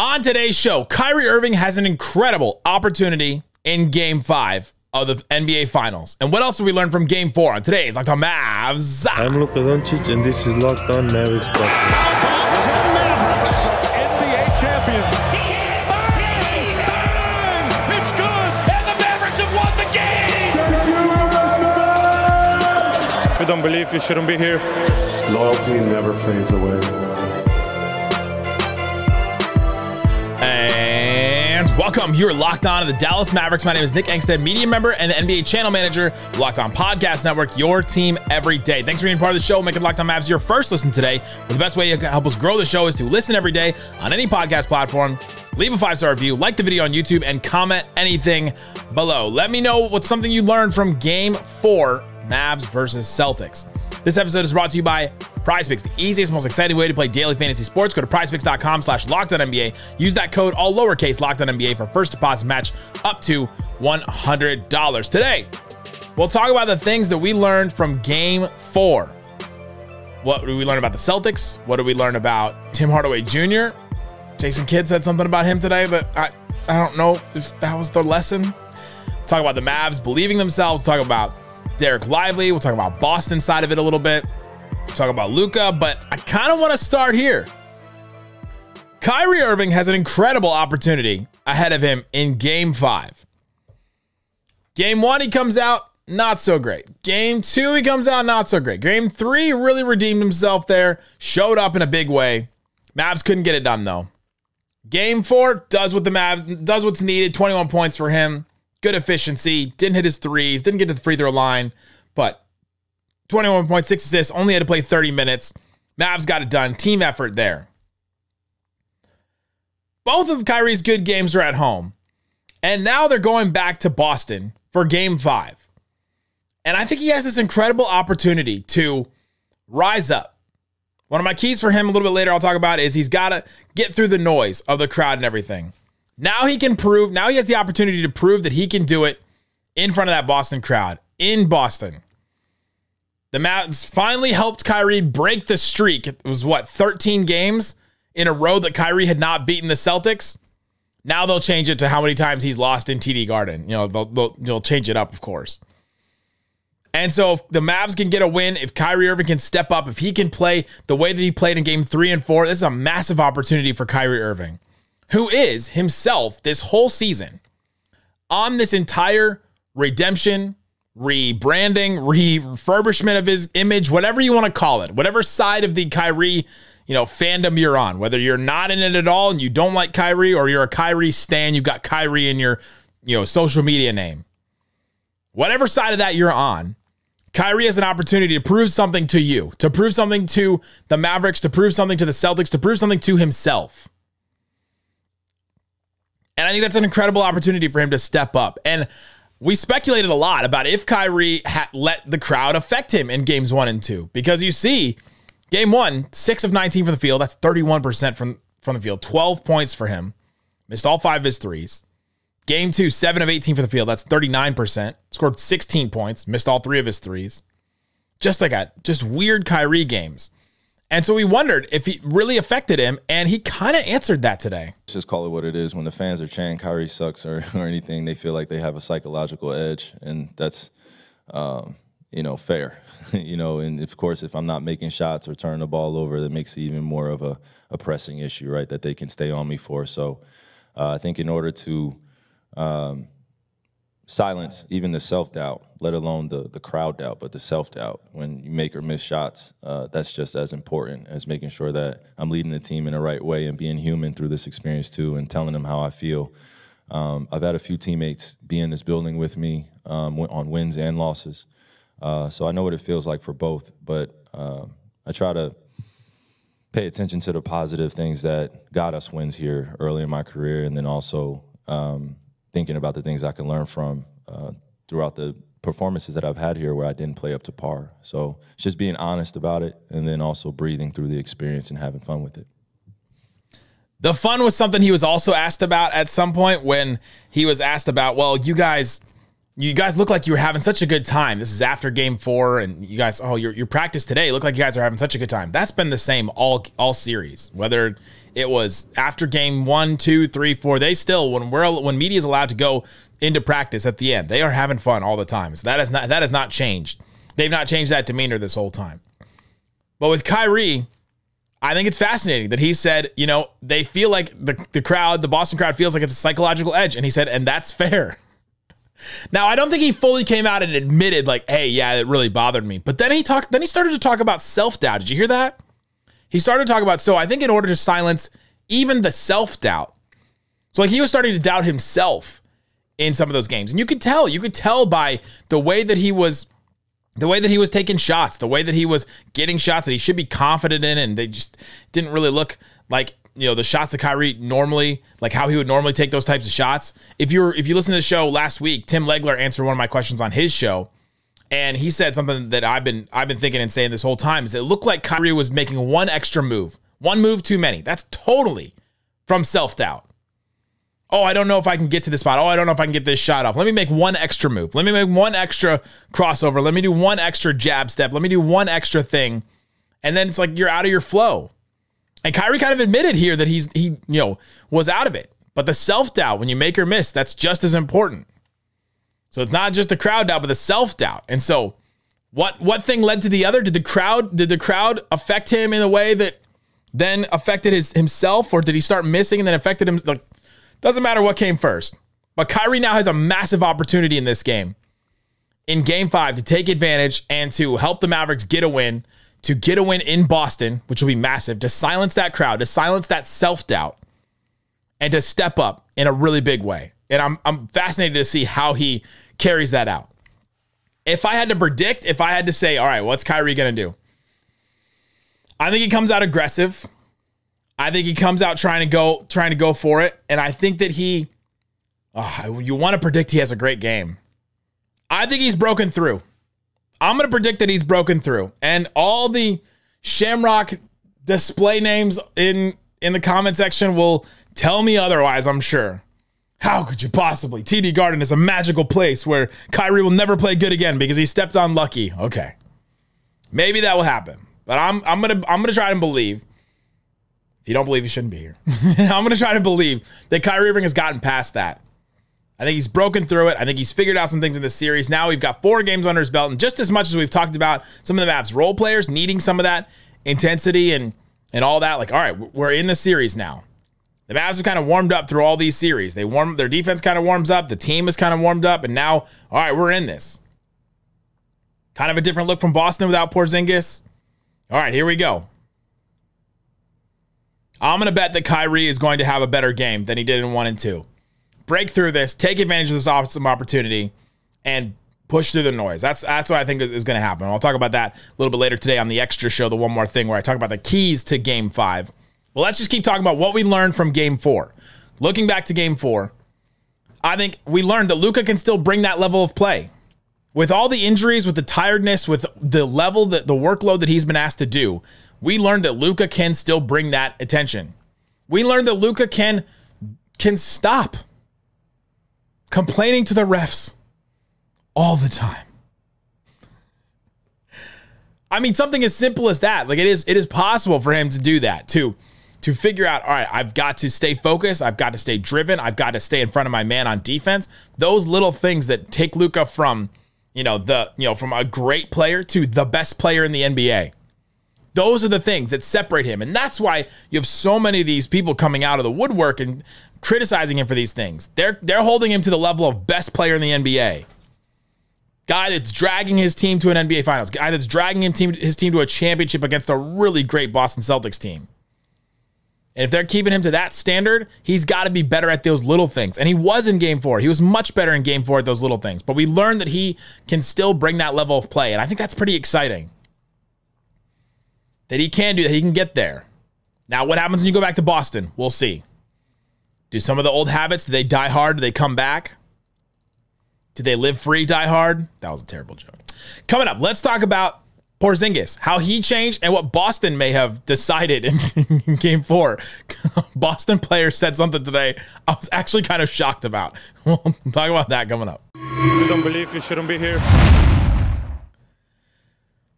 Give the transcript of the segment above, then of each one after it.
On today's show, Kyrie Irving has an incredible opportunity in Game 5 of the NBA Finals. And what else did we learn from Game 4 on today's Locked On Mavs? I'm Luka Doncic, and this is Locked On Mavericks. Mavericks, NBA champions. Bang! It's good, and the Mavericks have won the game. If you don't believe, you shouldn't be here. Loyalty never fades away. And welcome. You're locked on to the Dallas Mavericks. My name is Nick Angstadt, media member and NBA channel manager, Locked On Podcast Network, your team every day. Thanks for being part of the show, making Locked On Mavs your first listen today. But the best way to help us grow the show is to listen every day on any podcast platform, leave a 5-star review, like the video on YouTube, and comment anything below. Let me know what's something you learned from Game 4, Mavs versus Celtics. This episode is brought to you by PrizePicks, the easiest, most exciting way to play daily fantasy sports. Go to prizepicks.com/LockedOnNBA. Use that code, all lowercase, LockedOnNBA, for first deposit match up to $100. Today, we'll talk about the things that we learned from Game 4. What did we learn about the Celtics? What did we learn about Tim Hardaway Jr.? Jason Kidd said something about him today, but I don't know if that was the lesson. Talk about the Mavs believing themselves. Talk about Dereck Lively. We'll talk about Boston side of it a little bit. We'll talk about Luka, but I kind of want to start here. Kyrie Irving has an incredible opportunity ahead of him in Game 5. Game 1, he comes out, not so great. Game 2, he comes out, not so great. Game 3, really redeemed himself there, showed up in a big way. Mavs couldn't get it done, though. Game 4 does what the Mavs does what's needed. 21 points for him. Good efficiency. Didn't hit his threes. Didn't get to the free throw line. But 21.6 assists. Only had to play 30 minutes. Mavs got it done. Team effort there. Both of Kyrie's good games are at home. And now they're going back to Boston for Game 5. And I think he has this incredible opportunity to rise up. One of my keys for him a little bit later I'll talk about is he's got to get through the noise of the crowd and everything. Now he can prove, now he has the opportunity to prove that he can do it in front of that Boston crowd, in Boston. The Mavs finally helped Kyrie break the streak. It was, 13 games in a row that Kyrie had not beaten the Celtics? Now they'll change it to how many times he's lost in TD Garden. You know, they'll change it up, of course. And so if the Mavs can get a win, if Kyrie Irving can step up, if he can play the way that he played in Game 3 and 4, this is a massive opportunity for Kyrie Irving, who is himself this whole season on this entire redemption, rebranding, refurbishment of his image, whatever you want to call it, whatever side of the Kyrie, fandom you're on, whether you're not in it at all and you don't like Kyrie, or you're a Kyrie stan, you've got Kyrie in your, social media name. Whatever side of that you're on, Kyrie has an opportunity to prove something to you, to prove something to the Mavericks, to prove something to the Celtics, to prove something to himself. And I think that's an incredible opportunity for him to step up. And we speculated a lot about if Kyrie had let the crowd affect him in Games 1 and 2. Because you see, Game 1, 6 of 19 from the field. That's 31% from the field. 12 points for him. Missed all 5 of his threes. Game 2, 7 of 18 from the field. That's 39%. Scored 16 points. Missed all 3 of his threes. Just weird Kyrie games. And so we wondered if he really affected him, and he kind of answered that today. Just call it what it is. When the fans are chanting Kyrie sucks or anything, they feel like they have a psychological edge, and that's, fair. And of course, if I'm not making shots or turning the ball over, that makes it even more of a pressing issue, right, that they can stay on me for. So I think in order to silence even the self-doubt, let alone the crowd doubt, but the self-doubt when you make or miss shots, that's just as important as making sure that I'm leading the team in the right way and being human through this experience too, and telling them how I feel. I've had a few teammates be in this building with me on wins and losses, so I know what it feels like for both, but I try to pay attention to the positive things that got us wins here early in my career, and then also thinking about the things I can learn from throughout the performances that I've had here where I didn't play up to par. So it's just being honest about it, and then also breathing through the experience and having fun with it. The fun was something he was also asked about at some point when he was asked about, well, you guys you guys look like you were having such a good time. This is after game 4, and you guys, oh, your practice today looked like you guys are having such a good time. That's been the same all series. Whether it was after game 1, 2, 3, 4, they still, when media is allowed to go into practice at the end, they are having fun all the time. So that has not changed. They've not changed that demeanor this whole time. But with Kyrie, I think it's fascinating that he said, you know, they feel like the Boston crowd feels like it's a psychological edge. And he said, and that's fair. Now, I don't think he fully came out and admitted like, hey, yeah, it really bothered me. But then he started to talk about self-doubt. Did you hear that? He started to talk about, so I think in order to silence even the self-doubt, so like he was starting to doubt himself in some of those games. And you could tell by the way that he was taking shots, the way that he was getting shots that he should be confident in, and they just didn't really look like, you know, the shots that Kyrie normally, like how he would normally take those types of shots. If you listen to the show last week, Tim Legler answered one of my questions on his show, and he said something that I've been thinking and saying this whole time, is it looked like Kyrie was making one extra move, one move too many. That's totally from self-doubt. Oh, I don't know if I can get to this spot. Oh, I don't know if I can get this shot off. Let me make one extra move. Let me make one extra crossover. Let me do one extra jab step. Let me do one extra thing. And then it's like you're out of your flow. And Kyrie kind of admitted here that he was out of it. But the self-doubt, when you make or miss, that's just as important. So it's not just the crowd doubt, but the self-doubt. And so what thing led to the other? Did the crowd affect him in a way that then affected himself? Or did he start missing and then affected him? Like, doesn't matter what came first. But Kyrie now has a massive opportunity in this game, in game 5, to take advantage and to help the Mavericks get a win, to get a win in Boston, which will be massive, to silence that crowd, to silence that self-doubt, and to step up in a really big way. And I'm fascinated to see how he carries that out. If I had to predict, if I had to say, all right, what's Kyrie going to do? I think he comes out aggressive. I think he comes out trying to go for it. And I think that you want to predict he has a great game. I think he's broken through. I'm going to predict that he's broken through. And all the Shamrock display names in the comment section will tell me otherwise, I'm sure. How could you possibly? TD Garden is a magical place where Kyrie will never play good again because he stepped on Lucky. Okay. Maybe that will happen. But I'm gonna try and believe. If you don't believe, you shouldn't be here. I'm gonna try to believe that Kyrie Irving has gotten past that. I think he's broken through it. I think he's figured out some things in this series. Now we've got 4 games under his belt, and just as much as we've talked about some of the Mavs role players needing some of that intensity and all that, like, all right, we're in the series now. The Mavs have kind of warmed up through all these series. Their defense kind of warms up. The team is kind of warmed up, and now, all right, we're in this. Kind of a different look from Boston without Porzingis. All right, here we go. I'm going to bet that Kyrie is going to have a better game than he did in 1 and 2. Break through this, take advantage of this awesome opportunity, and push through the noise. That's what I think is going to happen. I'll talk about that a little bit later today on the extra show, the One More Thing, where I talk about the keys to Game 5. Well, let's just keep talking about what we learned from Game 4. Looking back to Game 4, I think we learned that Luka can still bring that level of play. With all the injuries, with the tiredness, with the level, the workload that he's been asked to do, we learned that Luka can still bring that attention. We learned that Luka can stop complaining to the refs all the time. I mean, something as simple as that. Like, it is possible for him to do that, to figure out, all right, I've got to stay focused. I've got to stay driven. I've got to stay in front of my man on defense. Those little things that take Luka from, from a great player to the best player in the NBA. Those are the things that separate him. And that's why you have so many of these people coming out of the woodwork and criticizing him for these things. They're holding him to the level of best player in the NBA. Guy that's dragging his team to an NBA Finals. Guy that's dragging his team to a championship against a really great Boston Celtics team. And if they're keeping him to that standard, he's got to be better at those little things. And he was in Game 4. He was much better in Game 4 at those little things. But we learned that he can still bring that level of play. And I think that's pretty exciting. That he can do that. He can get there. Now, what happens when you go back to Boston? We'll see. Do some of the old habits, do they die hard? Do they come back? Do they live free, die hard? That was a terrible joke. Coming up, let's talk about Porzingis, how he changed and what Boston may have decided in Game 4. Boston player said something today I was actually kind of shocked about. We'll talk about that coming up. If you don't believe, you shouldn't be here.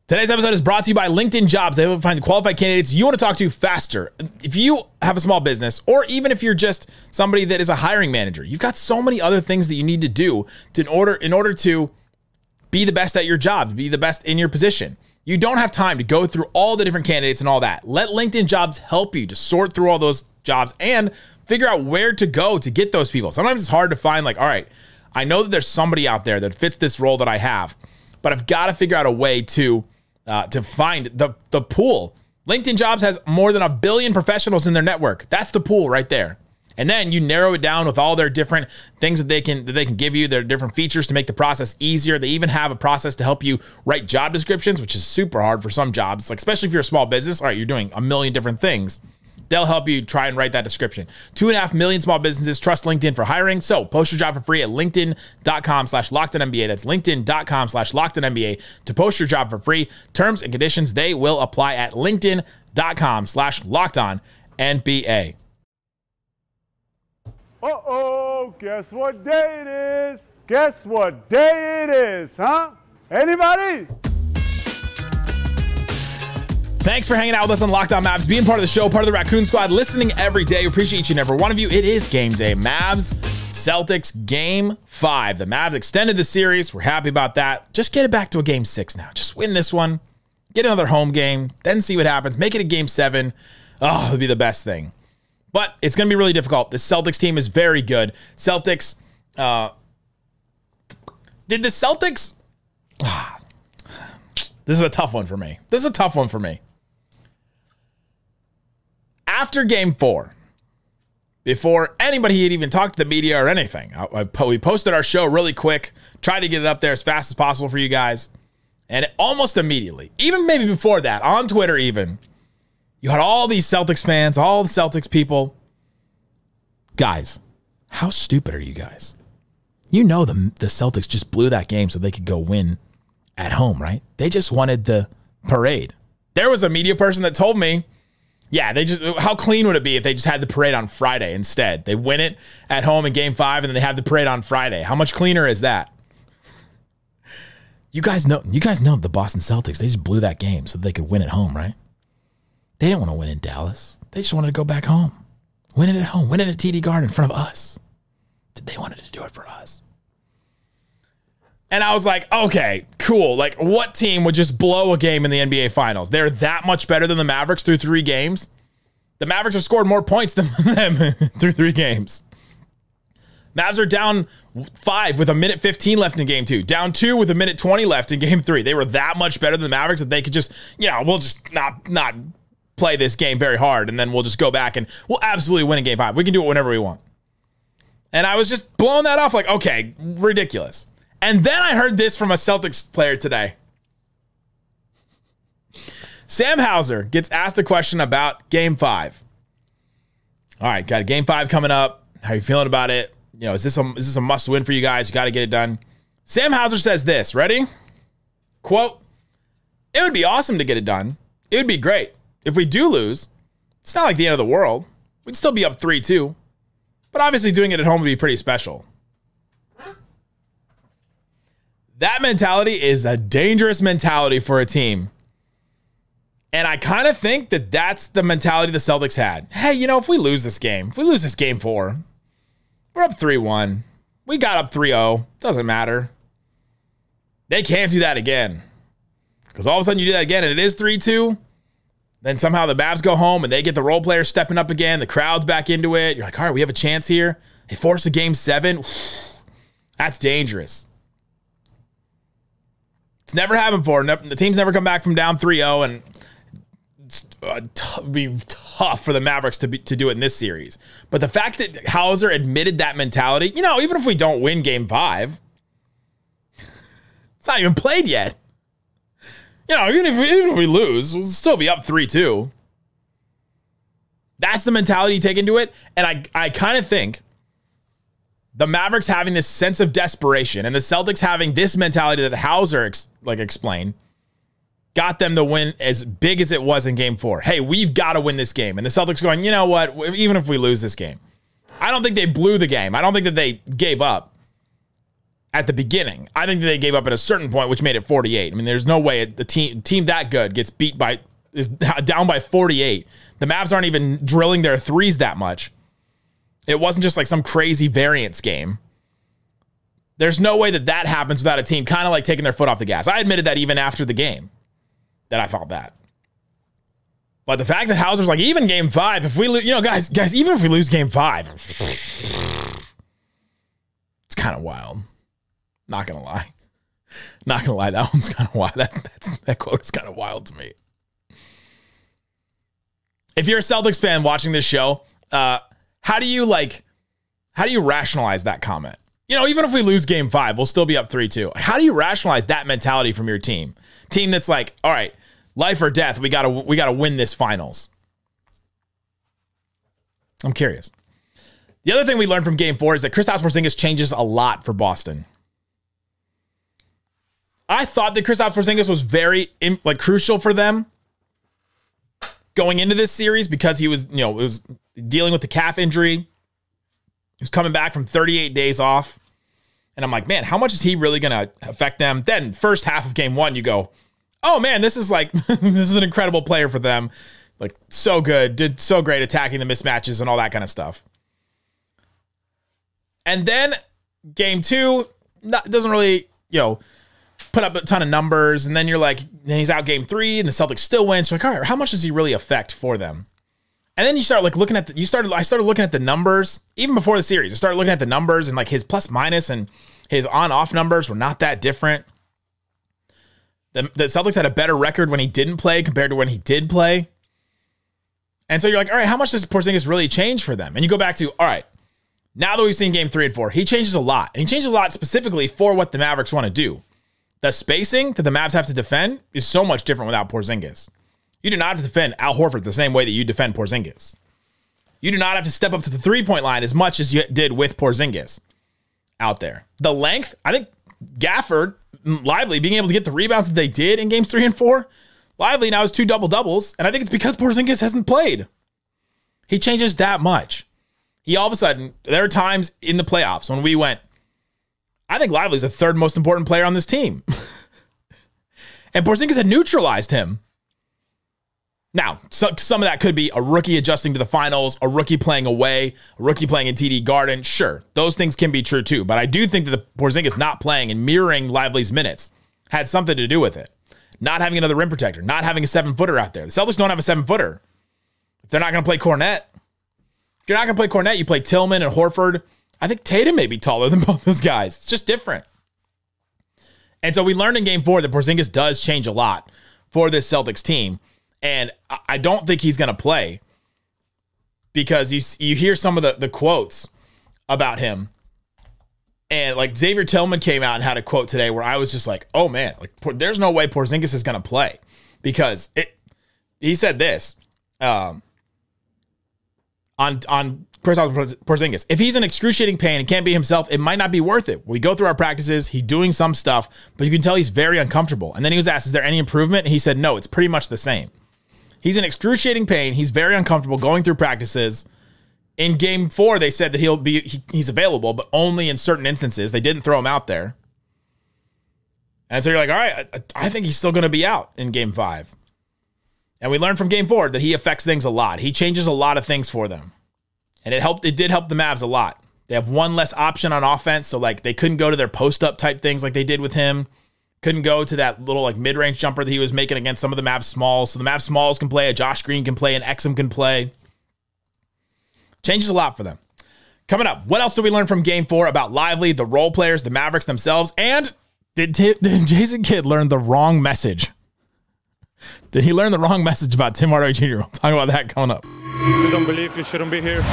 Today's episode is brought to you by LinkedIn Jobs. They will find qualified candidates you want to talk to faster. If you have a small business, or even if you're just somebody that is a hiring manager, you've got so many other things that you need to do in order to be the best at your job, be the best in your position. You don't have time to go through all the different candidates and all that. Let LinkedIn Jobs help you to sort through all those jobs and figure out where to go to get those people. Sometimes it's hard to find, like, all right, I know that there's somebody out there that fits this role that I have, but I've got to figure out a way to find the pool. LinkedIn Jobs has more than 1 billion professionals in their network. That's the pool right there. And then you narrow it down with all their different things that they can give you, their different features to make the process easier. They even have a process to help you write job descriptions, which is super hard for some jobs. Like, especially if you're a small business, all right, you're doing 1 million different things. They'll help you try and write that description. 2.5 million small businesses trust LinkedIn for hiring. So post your job for free at linkedin.com/LockedOnNBA. That's linkedin.com/LockedOnNBA to post your job for free. Terms and conditions, they will apply at linkedin.com/LockedOnNBA. Uh-oh, guess what day it is? Guess what day it is, huh? Anybody? Thanks for hanging out with us on Locked On Mavs, being part of the show, part of the Raccoon Squad, listening every day. We appreciate each and every one of you. It is game day. Mavs, Celtics, game 5. The Mavs extended the series. We're happy about that. Just get it back to a game 6 now. Just win this one. Get another home game. Then see what happens. Make it a game 7. Oh, it would be the best thing. But it's going to be really difficult. The Celtics team is very good. Celtics, did the Celtics... this is a tough one for me. After game 4, before anybody had even talked to the media or anything, we posted our show really quick, tried to get it up there as fast as possible for you guys. And almost immediately, even maybe before that, on Twitter even, you had all these Celtics fans, all the Celtics people. Guys, how stupid are you guys? You know the Celtics just blew that game so they could go win at home, right? They just wanted the parade. There was a media person that told me, yeah, how clean would it be if they just had the parade on Friday instead? They win it at home in game 5 and then they have the parade on Friday. How much cleaner is that? You guys know the Boston Celtics, they just blew that game so they could win at home, right? They didn't want to win in Dallas. They just wanted to go back home. Win it at home. Win it at TD Garden in front of us. They wanted to do it for us. And I was like, okay, cool. Like, what team would just blow a game in the NBA Finals? They're that much better than the Mavericks through 3 games. The Mavericks have scored more points than them through 3 games. Mavs are down 5 with 1:15 left in game 2. Down 2 with 1:20 left in game 3. They were that much better than the Mavericks that they could just, we'll just not play this game very hard, and then we'll just go back and we'll absolutely win in game 5. We can do it whenever we want. And I was just blowing that off like, okay, ridiculous. And then I heard this from a Celtics player today. Sam Hauser gets asked a question about game 5. All right, got a game 5 coming up. How are you feeling about it? Is this a must win for you guys? You got to get it done. Sam Hauser says this, ready? Quote, "It would be awesome to get it done. It would be great. If we do lose, it's not like the end of the world. We'd still be up 3-2. But obviously doing it at home would be pretty special." That mentality is a dangerous mentality for a team. And I kind of think that that's the mentality the Celtics had. Hey, if we lose this game, game 4, we're up 3-1. We got up 3-0. Doesn't matter. They can't do that again. Because all of a sudden you do that again and it is 3-2. Then somehow the Mavs go home and they get the role players stepping up again. The crowd's back into it. You're like, all right, we have a chance here. They force a game 7. That's dangerous. It's never happened before. The team's never come back from down 3-0, and it's be tough for the Mavericks to do it in this series. But the fact that Hauser admitted that mentality, even if we don't win game 5, it's not even played yet. Even if we lose, we'll still be up 3-2. That's the mentality you take into it. And I kind of think the Mavericks having this sense of desperation and the Celtics having this mentality that Hauser explained got them the win as big as it was in game 4. Hey, we've got to win this game. And the Celtics going, you know what? Even if we lose this game, I don't think they blew the game. I don't think that they gave up. at the beginning. I think that they gave up at a certain point, which made it 48. I mean, there's no way the team that good gets is down by 48. The Mavs aren't even drilling their threes that much. It wasn't just like some crazy variance game. There's no way that happens without a team kind of like taking their foot off the gas. I admitted that even after the game, that I thought that. But the fact that Hauser's like, even game 5, if we lose, guys, even if we lose game 5, it's kind of wild. Not gonna lie. Not gonna lie, that one's kind of wild. That quote is kind of wild to me. If you're a Celtics fan watching this show, how do you rationalize that comment? Even if we lose game 5, we'll still be up 3-2. How do you rationalize that mentality from your team? Team that's like, all right, life or death, we gotta win this finals. I'm curious. The other thing we learned from game 4 is that Kristaps Porzingis changes a lot for Boston. I thought that Kristaps Porzingis was very crucial for them going into this series because he was, was dealing with the calf injury. He was coming back from 38 days off. And I'm like, man, how much is he really going to affect them? Then first half of game 1, you go, oh man, this is this is an incredible player for them. Like so good, did so great attacking the mismatches and all that kind of stuff. And then game 2 doesn't really, put up a ton of numbers. And then you're like, then he's out game 3 and the Celtics still win. So like, all right, how much does he really affect for them? And then you start looking at I started looking at the numbers even before the series. I started looking at the numbers and his plus minus and his on-off numbers were not that different. The Celtics had a better record when he didn't play compared to when he did play. And so you're like, all right, how much does Porzingis really change for them? And you go back to, all right, now that we've seen game 3 and 4, he changes a lot. And he changes a lot specifically for what the Mavericks want to do. The spacing that the Mavs have to defend is so much different without Porzingis. You do not have to defend Al Horford the same way that you defend Porzingis. You do not have to step up to the three-point line as much as you did with Porzingis out there. The length, I think Gafford, Lively, being able to get the rebounds that they did in games 3 and 4, Lively now has 2 double-doubles, and I think it's because Porzingis hasn't played. He changes that much. He all of a sudden, there are times in the playoffs when we went, I think Lively's the 3rd most important player on this team. And Porzingis had neutralized him. Now, some of that could be a rookie adjusting to the finals, a rookie playing away, a rookie playing in TD Garden. Sure, those things can be true too. But I do think that the Porzingis not playing and mirroring Lively's minutes had something to do with it. Not having another rim protector, not having a 7-footer out there. The Celtics don't have a 7-footer. If they're not going to play Cornet, if you're not going to play Cornet, you play Tillman and Horford. I think Tatum may be taller than both those guys. It's just different. And so we learned in game 4 that Porzingis does change a lot for this Celtics team. And I don't think he's going to play because you hear some of the quotes about him. And Xavier Tillman came out and had a quote today where I was just like, oh man, there's no way Porzingis is going to play because he said this on Porzingis. If he's in excruciating pain and can't be himself, it might not be worth it. We go through our practices. He's doing some stuff, but you can tell he's very uncomfortable. And then he was asked, is there any improvement? And he said, no, it's pretty much the same. He's in excruciating pain. He's very uncomfortable going through practices. In game 4, they said that he's available, but only in certain instances. They didn't throw him out there. And so you're like, all right, I think he's still going to be out in game 5. And we learned from game 4 that he affects things a lot. He changes a lot of things for them. And it did help the Mavs a lot. They have one less option on offense, so they couldn't go to their post-up type things like they did with him. Couldn't go to that little mid-range jumper that he was making against some of the Mavs smalls. So the Mavs smalls can play, a Josh Green can play, an Exum can play. Changes a lot for them. Coming up, what else did we learn from game 4 about Lively, the role players, the Mavericks themselves, and did Jason Kidd learn the wrong message? Did he learn the wrong message about Tim Hardaway Jr.? We'll talk about that coming up. If you don't believe, you shouldn't be here.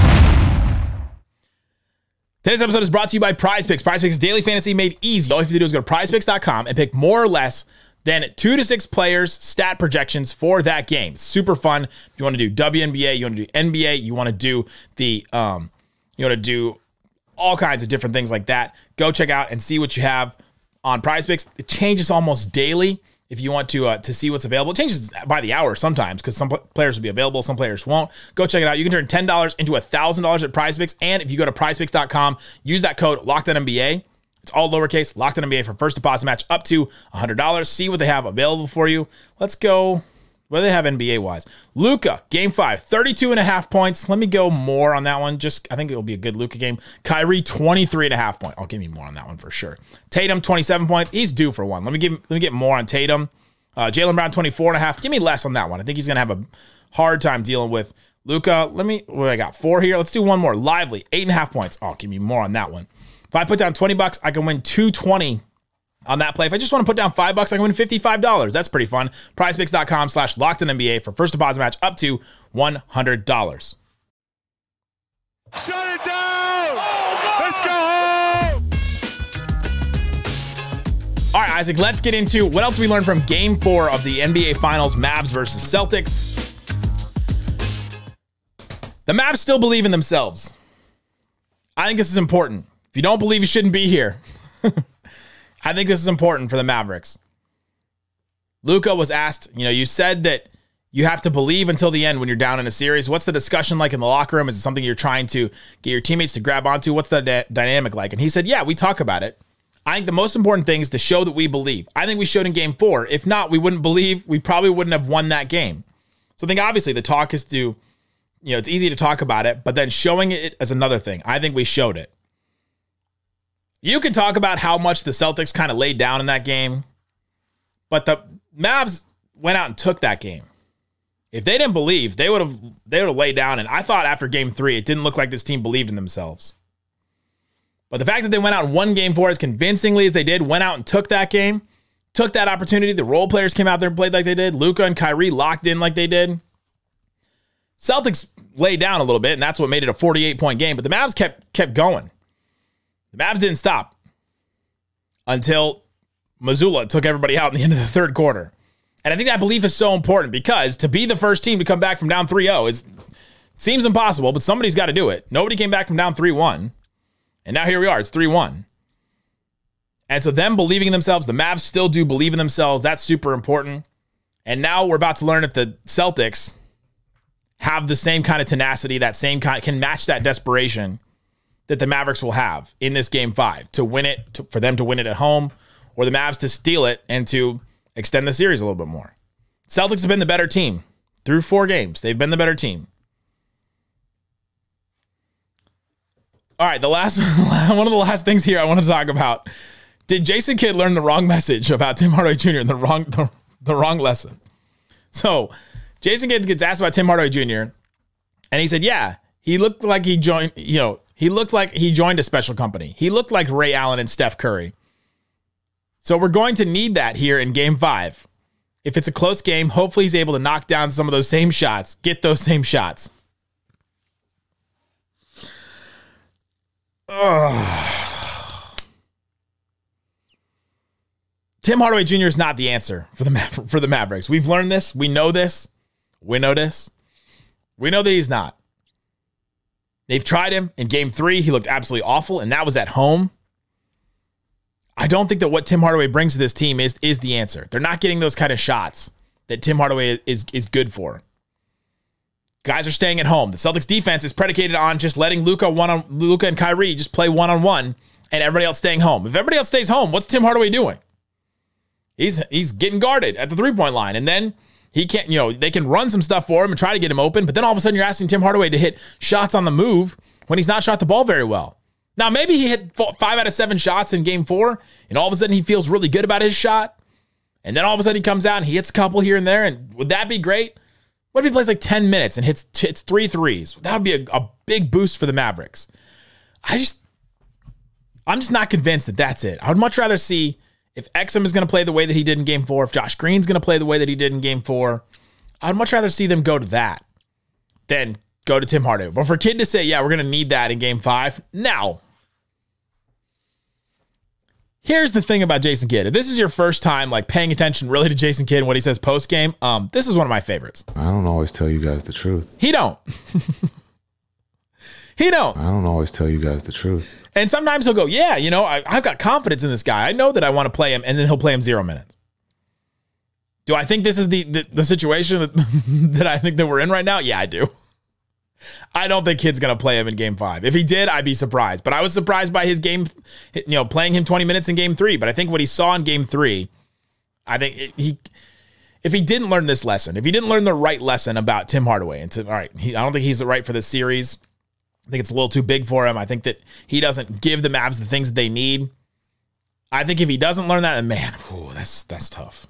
Today's episode is brought to you by PrizePicks. PrizePicks is daily fantasy made easy. All you have to do is go to prizepicks.com and pick more or less than 2 to 6 players' stat projections for that game. It's super fun. If you want to do WNBA, you want to do NBA, you want to do all kinds of different things like that. Go check out and see what you have on PrizePicks. It changes almost daily. If you want to see what's available, it changes by the hour sometimes because some players will be available, some players won't. Go check it out. You can turn $10 into $1,000 at PrizePicks, and if you go to PrizePicks.com, use that code LOCKEDONNBA, It's all lowercase, Locked On NBA for first deposit match up to $100. See what they have available for you. Let's go. What do they have NBA-wise? Luka, game 5, 32.5 points. Let me go more on that one. I think it'll be a good Luka game. Kyrie, 23.5 points. I'll give you more on that one for sure. Tatum, 27 points. He's due for one. Let me get more on Tatum. Jaylen Brown, 24.5. Give me less on that one. I think he's going to have a hard time dealing with Luka. What do I got? 4 here. Let's do one more. Lively, 8.5 points. Oh, give me more on that one. If I put down $20, I can win $220 on that play. If I just want to put down $5, I can win $55. That's pretty fun. PrizePicks.com/LockedOnNBA for first deposit match up to $100. Shut it down! Let's go home! All right, Isaac, let's get into what else we learned from Game 4 of the NBA Finals, Mavs versus Celtics. The Mavs still believe in themselves. I think this is important. If you don't believe, you shouldn't be here. I think this is important for the Mavericks. Luka was asked, you said that you have to believe until the end when you're down in a series. What's the discussion like in the locker room? Is it something you're trying to get your teammates to grab onto? What's the dynamic like? And he said, yeah, we talk about it. I think the most important thing is to show that we believe. I think we showed in game 4. If not, we wouldn't believe. We probably wouldn't have won that game. So I think obviously the talk is to, it's easy to talk about it, but then showing it as another thing. I think we showed it. You can talk about how much the Celtics kind of laid down in that game, but the Mavs went out and took that game. If they didn't believe, they would have laid down. And I thought after game 3, it didn't look like this team believed in themselves. But the fact that they went out and won game 4 as convincingly as they did, went out and took that game, took that opportunity. The role players came out there and played like they did. Luka and Kyrie locked in like they did. Celtics laid down a little bit, and that's what made it a 48-point game. But the Mavs kept going. The Mavs didn't stop until Mazzulla took everybody out in the end of the third quarter. And I think that belief is so important because to be the first team to come back from down 3-0 seems impossible, but somebody's got to do it. Nobody came back from down 3-1. And now here we are. It's 3-1. And so them believing in themselves, the Mavs still do believe in themselves. That's super important. And now we're about to learn if the Celtics have the same kind of tenacity, that same kind, can match that desperation that the Mavericks will have in this game 5 to win it, for them to win it at home, or the Mavs to steal it and to extend the series a little bit more. Celtics have been the better team through 4 games. They've been the better team. All right, one of the last things here I want to talk about. Did Jason Kidd learn the wrong message about Tim Hardaway Jr. and the wrong lesson? So Jason Kidd gets asked about Tim Hardaway Jr. and he said, yeah, he looked like he joined, he looked like he joined a special company. He looked like Ray Allen and Steph Curry. So we're going to need that here in game 5. If it's a close game, hopefully he's able to knock down some of those same shots, get those same shots. Tim Hardaway Jr. is not the answer for the Mavericks. We've learned this. We know this. We know this. We know that he's not. They've tried him in game 3. He looked absolutely awful, and that was at home. I don't think that what Tim Hardaway brings to this team is the answer. They're not getting those kind of shots that Tim Hardaway is good for. Guys are staying at home. The Celtics defense is predicated on just letting Luka and Kyrie just play one-on-one and everybody else staying home. If everybody else stays home, what's Tim Hardaway doing? He's getting guarded at the three-point line, and then he can't, they can run some stuff for him and try to get him open, but then all of a sudden you're asking Tim Hardaway to hit shots on the move when he's not shot the ball very well. Now, maybe he hit 5 out of 7 shots in game 4, and all of a sudden he feels really good about his shot, and then all of a sudden he comes out and he hits a couple here and there, and would that be great? What if he plays like 10 minutes and hits 3 threes? That would be a big boost for the Mavericks. I'm just not convinced that that's it. I would much rather see if Exum is going to play the way that he did in game 4, if Josh Green's going to play the way that he did in game 4, I'd much rather see them go to that than go to Tim Hardaway. But for Kidd to say, yeah, we're going to need that in game 5. Now, here's the thing about Jason Kidd. If this is your first time paying attention really to Jason Kidd and what he says post-game, this is one of my favorites. I don't always tell you guys the truth. He don't. He don't. I don't always tell you guys the truth. And sometimes he'll go, yeah, I've got confidence in this guy. I know that I want to play him, and then he'll play him 0 minutes. Do I think this is the situation that I think that we're in right now? Yeah, I do. I don't think Kid's going to play him in game 5. If he did, I'd be surprised. But I was surprised by his game, playing him 20 minutes in game 3. But I think what he saw in game 3, I think if he didn't learn this lesson, if he didn't learn the right lesson about Tim Hardaway, and all right, I don't think he's the right for this series. I think it's a little too big for him. I think that he doesn't give the Mavs the things that they need. I think if he doesn't learn that, man, that's tough.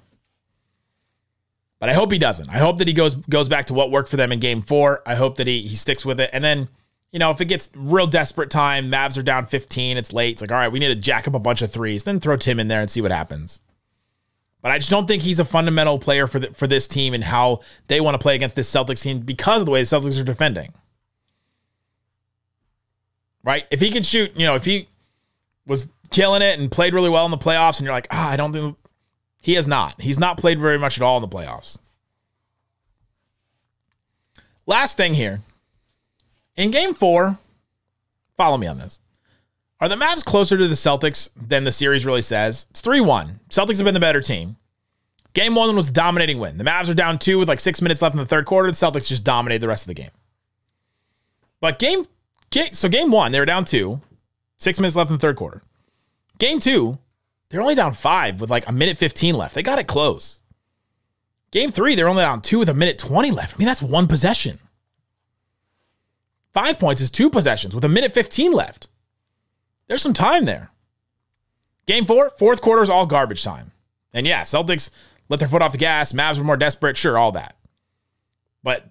But I hope he doesn't. I hope that he goes back to what worked for them in game 4. I hope that he sticks with it. And then, if it gets real desperate time, Mavs are down 15, it's late. It's like, all right, we need to jack up a bunch of threes. Then throw Tim in there and see what happens. But I just don't think he's a fundamental player for this team and how they want to play against this Celtics team because of the way the Celtics are defending. Right? If he could shoot, if he was killing it and played really well in the playoffs and you're like, I don't think... He has not. He's not played very much at all in the playoffs. Last thing here. In game 4, follow me on this. Are the Mavs closer to the Celtics than the series really says? It's 3-1. Celtics have been the better team. Game 1 was a dominating win. The Mavs are down 2 with like 6 minutes left in the third quarter. The Celtics just dominated the rest of the game. But game 1, they were down 2. 6 minutes left in the third quarter. Game 2, they're only down 5 with like a minute 15 left. They got it close. Game 3, they're only down 2 with a minute 20 left. I mean, that's one possession. 5 points is 2 possessions with a minute 15 left. There's some time there. Game 4, fourth quarter is all garbage time. And yeah, Celtics let their foot off the gas. Mavs were more desperate. Sure, all that. But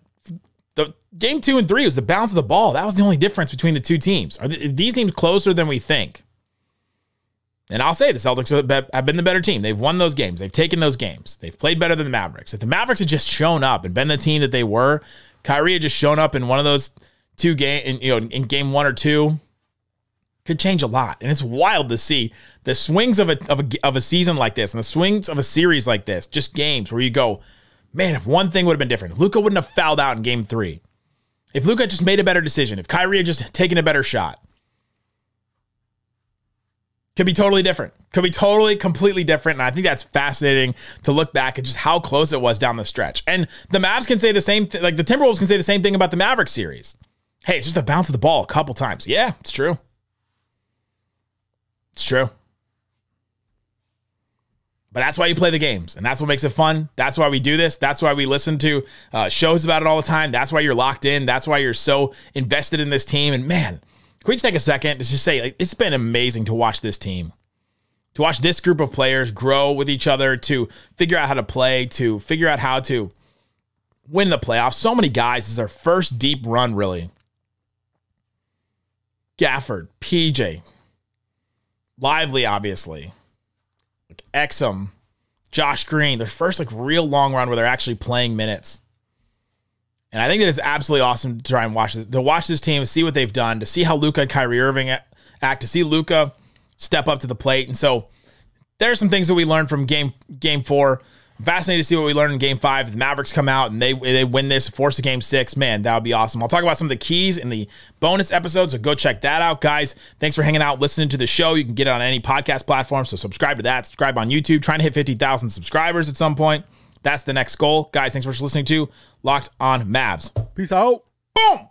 the game 2 and 3 was the bounce of the ball. That was the only difference between the two teams. Are these teams closer than we think? And I'll say the Celtics have been the better team. They've won those games. They've taken those games. They've played better than the Mavericks. If the Mavericks had just shown up and been the team that they were, Kyrie had just shown up in one of those two games, in game 1 or 2, could change a lot. And it's wild to see the swings of a season like this and the swings of a series like this, just games where you go, man, if one thing would have been different, if Luka wouldn't have fouled out in game 3, if Luka just made a better decision, if Kyrie had just taken a better shot, could be totally different. Could be totally, completely different. And I think that's fascinating to look back at just how close it was down the stretch. And the Mavs can say the same thing, like the Timberwolves can say the same thing about the Mavericks series. Hey, it's just a bounce of the ball a couple times. Yeah, it's true. It's true. But that's why you play the games. And that's what makes it fun. That's why we do this. That's why we listen to shows about it all the time. That's why you're locked in. That's why you're so invested in this team. And man, can we just take a second to just say, it's been amazing to watch this team, to watch this group of players grow with each other, to figure out how to play, to figure out how to win the playoffs. So many guys, this is our first deep run, really. Gafford, PJ, Lively, obviously, Exum, Josh Green, their first real long run where they're actually playing minutes. And I think that it's absolutely awesome to try and watch this team, see what they've done, to see how Luka and Kyrie Irving act, to see Luka step up to the plate. And so there's some things that we learned from game 4. I'm fascinated to see what we learned in game 5. If the Mavericks come out and they win this, force a game 6, man, that would be awesome. I'll talk about some of the keys in the bonus episodes, so go check that out, guys. Thanks for hanging out, listening to the show. You can get it on any podcast platform, so subscribe to that. Subscribe on YouTube. Trying to hit 50,000 subscribers at some point. That's the next goal. Guys, thanks for listening to Locked on Mavs. Peace out. Boom!